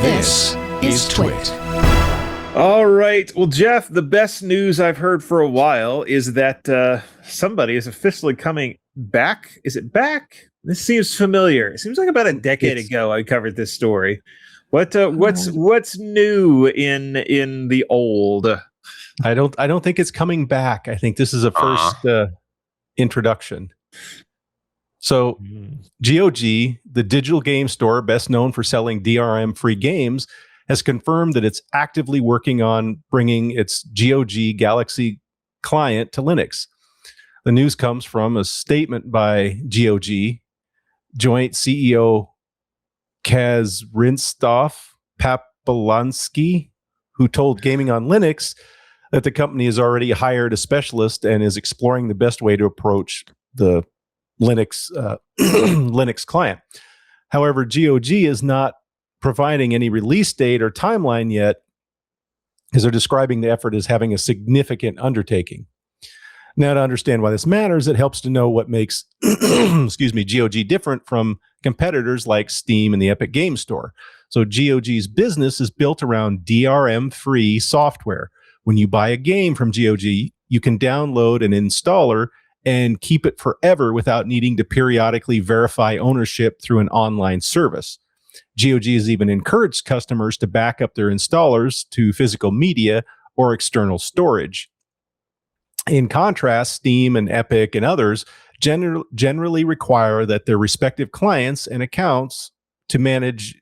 This is TWiT. All right. Well, Jeff, the best news I've heard for a while is that somebody is officially coming back. Is it back? This seems familiar. It seems like about a decade ago I covered this story. What's new in the old? I don't think it's coming back. I think this is a first introduction. So GOG, the digital game store best known for selling DRM-free games, has confirmed that it's actively working on bringing its GOG Galaxy client to Linux. The news comes from a statement by GOG joint CEO Kazrinstov Papalanski, who told Gaming on Linux that the company has already hired a specialist and is exploring the best way to approach the Linux Linux client. However, GOG is not providing any release date or timeline yet, as they're describing the effort as having a significant undertaking. Now, to understand why this matters, it helps to know what makes GOG different from competitors like Steam and the Epic Game Store. So GOG's business is built around DRM-free software. When you buy a game from GOG, you can download an installer and keep it forever without needing to periodically verify ownership through an online service. GOG has even encouraged customers to back up their installers to physical media or external storage. In contrast, Steam and Epic and others generally require that their respective clients and accounts to manage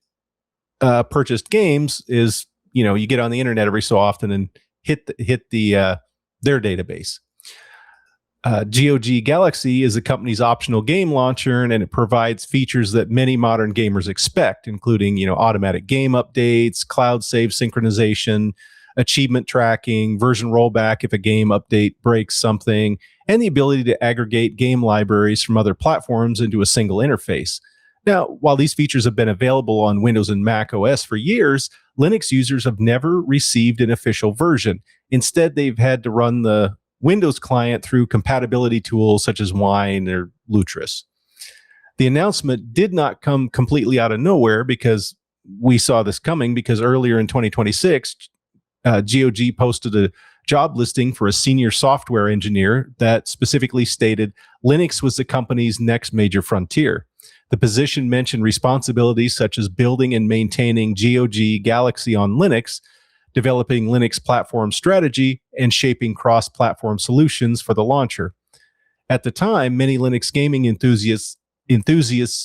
purchased games is, you get on the internet every so often and hit their database. GOG Galaxy is the company's optional game launcher, and it provides features that many modern gamers expect, including automatic game updates, cloud save synchronization, achievement tracking, version rollback if a game update breaks something, and the ability to aggregate game libraries from other platforms into a single interface. Now, while these features have been available on Windows and Mac OS for years, Linux users have never received an official version. Instead, they've had to run the Windows client through compatibility tools such as Wine or Lutris. The announcement did not come completely out of nowhere, because we saw this coming, because earlier in 2026, GOG posted a job listing for a senior software engineer that specifically stated Linux was the company's next major frontier. The position mentioned responsibilities such as building and maintaining GOG Galaxy on Linux, developing Linux platform strategy, and shaping cross-platform solutions for the launcher. At the time, many Linux gaming enthusiasts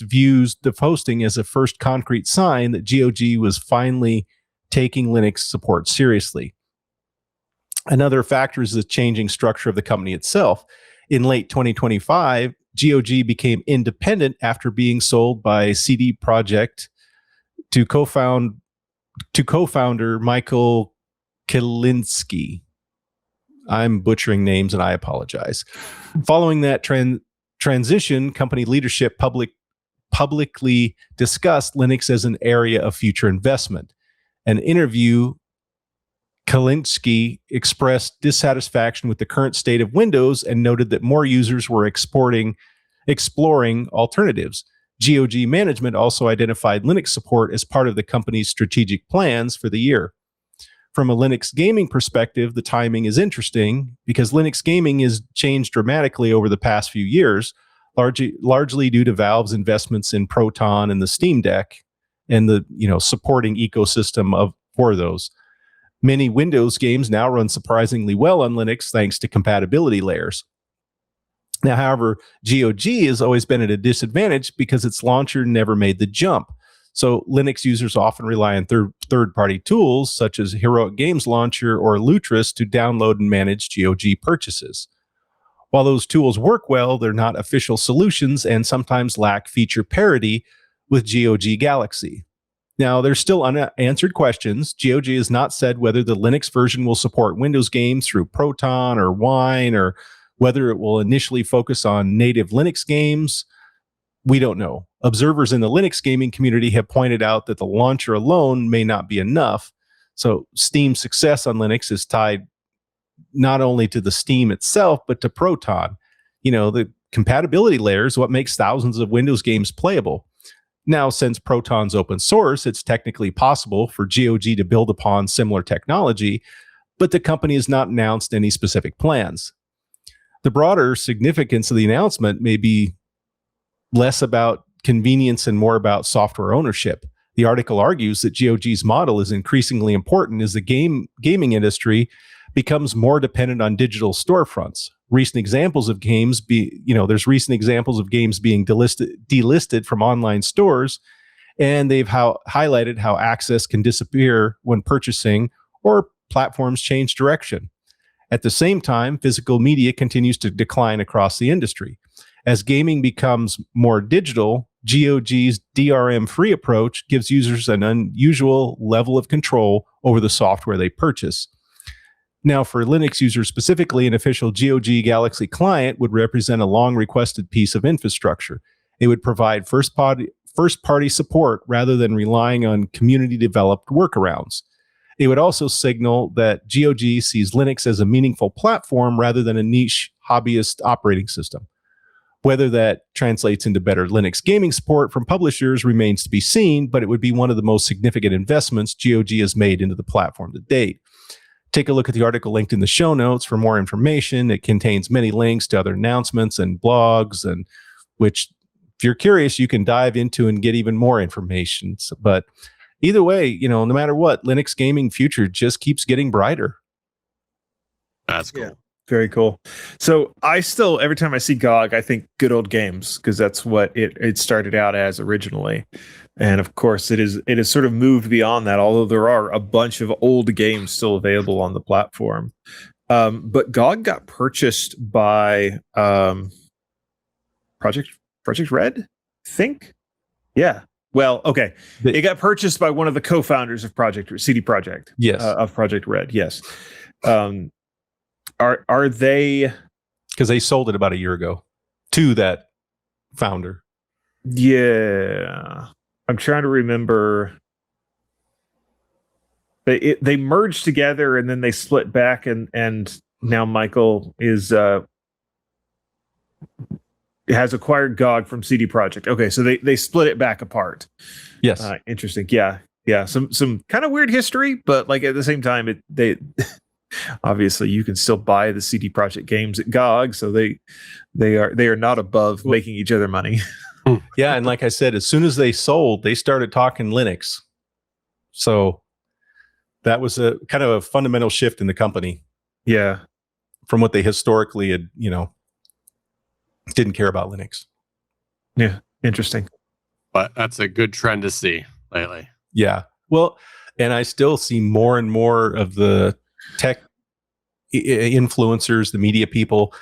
views the posting as a first concrete sign that GOG was finally taking Linux support seriously. Another factor is the changing structure of the company itself. In late 2025, GOG became independent after being sold by CD Projekt to co-founder Michael Kilinski. I'm butchering names and I apologize. Following that transition, company leadership publicly discussed Linux as an area of future investment. An interview, Kilinski expressed dissatisfaction with the current state of Windows and noted that more users were exploring alternatives. GOG management also identified Linux support as part of the company's strategic plans for the year. From a Linux gaming perspective, the timing is interesting because Linux gaming has changed dramatically over the past few years, largely due to Valve's investments in Proton and the Steam Deck and the supporting ecosystem for those. Many Windows games now run surprisingly well on Linux thanks to compatibility layers. Now, however, GOG has always been at a disadvantage because its launcher never made the jump. So Linux users often rely on third-party tools such as Heroic Games Launcher or Lutris to download and manage GOG purchases. While those tools work well, they're not official solutions and sometimes lack feature parity with GOG Galaxy. Now, there's still unanswered questions. GOG has not said whether the Linux version will support Windows games through Proton or Wine, or whether it will initially focus on native Linux games. We don't know. Observers in the Linux gaming community have pointed out that the launcher alone may not be enough. So Steam's success on Linux is tied not only to the Steam itself, but to Proton. The compatibility layer is what makes thousands of Windows games playable. Now, since Proton's open source, it's technically possible for GOG to build upon similar technology, but the company has not announced any specific plans. The broader significance of the announcement may be less about convenience and more about software ownership. The article argues that GOG's model is increasingly important as the gaming industry becomes more dependent on digital storefronts. Recent examples of games there's recent examples of games being delisted from online stores, and they've highlighted how access can disappear when purchasing or platforms change direction. At the same time, physical media continues to decline across the industry. As gaming becomes more digital, GOG's DRM-free approach gives users an unusual level of control over the software they purchase. Now, for Linux users specifically, an official GOG Galaxy client would represent a long-requested piece of infrastructure. It would provide first-party support rather than relying on community-developed workarounds. It would also signal that GOG sees Linux as a meaningful platform rather than a niche hobbyist operating system. Whether that translates into better Linux gaming support from publishers remains to be seen, but it would be one of the most significant investments GOG has made into the platform to date. Take a look at the article linked in the show notes for more information. It contains many links to other announcements and blogs, and which, if you're curious, you can dive into and get even more information. But either way, no matter what, Linux gaming future just keeps getting brighter. That's cool. Yeah. Very cool. So I still, every time I see GOG, I think good old games, because that's what it started out as originally. And of course, it has sort of moved beyond that, although there are a bunch of old games still available on the platform. But GOG got purchased by Project Red, I think. Yeah. Well, okay. It got purchased by one of the co-founders of CD Projekt. Yes. Of Project Red. Yes. Are they? Because they sold it about a year ago to that founder. Yeah, I'm trying to remember. They merged together and then they split back, and now Michael has acquired GOG from CD Projekt. Okay, so they split it back apart. Yes, interesting. Yeah. Some kind of weird history, but like at the same time, they. Obviously, you can still buy the CD Projekt games at GOG, so they are not above making each other money. Yeah, and like I said, as soon as they sold, they started talking Linux. So that was a kind of a fundamental shift in the company. Yeah, from what they historically had, didn't care about Linux. Yeah, interesting. But that's a good trend to see lately. Yeah, well, and I still see more and more of the tech influencers, the media people,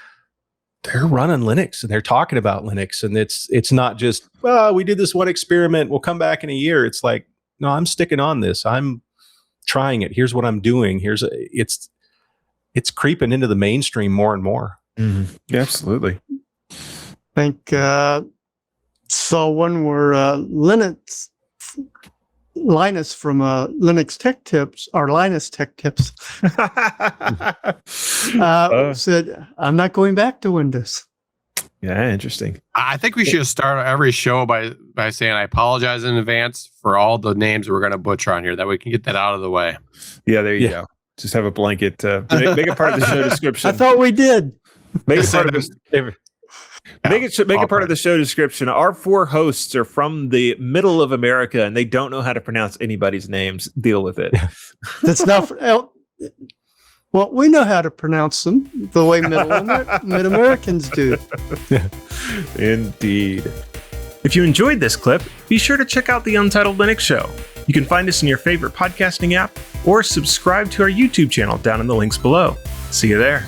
they're running Linux and they're talking about Linux, and it's not just, we did this one experiment, we'll come back in a year. It's like, no, I'm sticking on this. I'm trying it. Here's what I'm doing. It's creeping into the mainstream more and more. Mm-hmm. Yeah, absolutely. I think saw one where Linus from Linux Tech Tips, or Linus Tech Tips, said, I'm not going back to Windows. Yeah, interesting. I think we should start every show by saying I apologize in advance for all the names we're going to butcher on here, that we can get that out of the way. Yeah, there you go. Just have a blanket. Make it part of the show description. I thought we did. Make it part of the Make it part of the show description. Our four hosts are from the middle of America, and they don't know how to pronounce anybody's names. Deal with it. That's not. Well, we know how to pronounce them the way Mid-Americans do. Indeed. If you enjoyed this clip, be sure to check out the Untitled Linux Show. You can find us in your favorite podcasting app or subscribe to our YouTube channel down in the links below. See you there.